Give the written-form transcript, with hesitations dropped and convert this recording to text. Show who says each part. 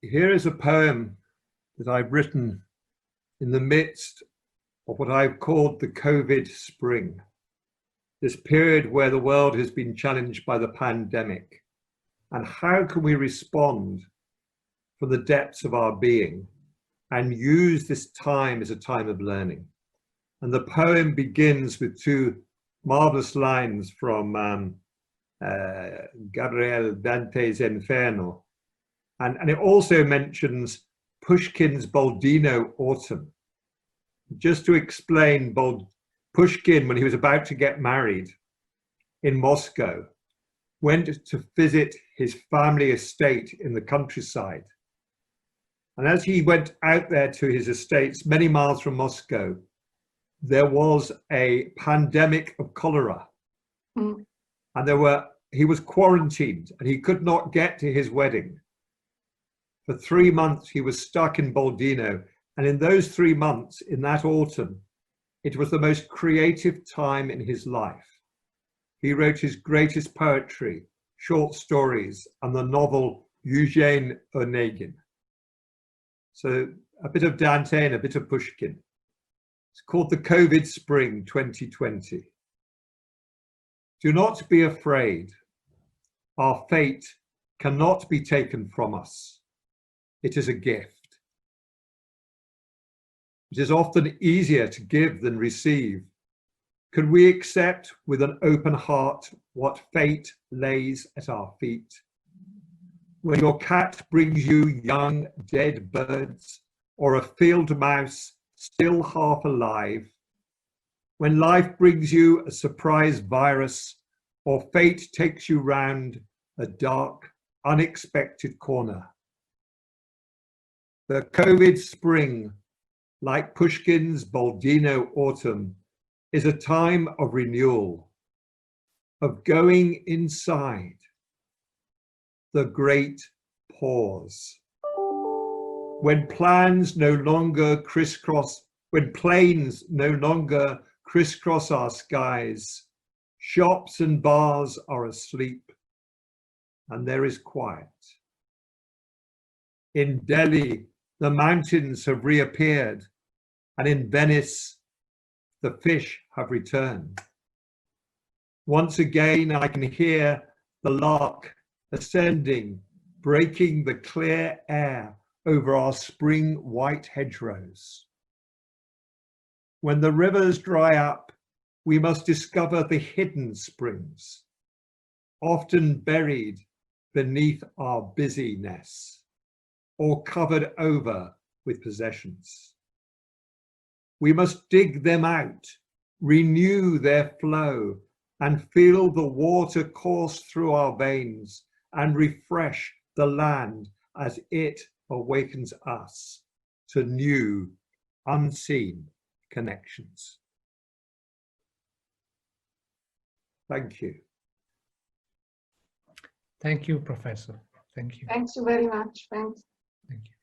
Speaker 1: here is a poem that I've written in the midst of what I've called the COVID spring, this period where the world has been challenged by the pandemic. And how can we respond from the depths of our being and use this time as a time of learning? And the poem begins with two marvelous lines from Gabriel Dante's Inferno. And it also mentions Pushkin's Boldino Autumn. Just to explain, Pushkin, when he was about to get married in Moscow, went to visit his family estate in the countryside. And as he went out there to his estates, many miles from Moscow, there was a pandemic of cholera. Mm. And he was quarantined and he could not get to his wedding. For 3 months, he was stuck in Boldino. And in those 3 months, in that autumn, it was the most creative time in his life. He wrote his greatest poetry, short stories, and the novel Eugene Onegin. So a bit of Dante and a bit of Pushkin. It's called the COVID Spring 2020. Do not be afraid. Our fate cannot be taken from us. It is a gift. It is often easier to give than receive. Could we accept with an open heart what fate lays at our feet? When your cat brings you young dead birds or a field mouse still half alive, when life brings you a surprise virus or fate takes you round a dark, unexpected corner. The COVID spring, like Pushkin's Boldino autumn, is a time of renewal, of going inside, the great pause. When planes no longer crisscross, when planes no longer crisscross our skies, shops and bars are asleep, and there is quiet. In Delhi, the mountains have reappeared, and in Venice, the fish have returned. Once again, I can hear the lark ascending, breaking the clear air over our spring white hedgerows. When the rivers dry up, we must discover the hidden springs, often buried beneath our busyness or covered over with possessions. We must dig them out, renew their flow, and feel the water course through our veins and refresh the land as it awakens us to new, unseen connections. Thank you.
Speaker 2: Thank you, Professor. Thank you.
Speaker 3: Thank you very much. Thanks.
Speaker 2: Thank you.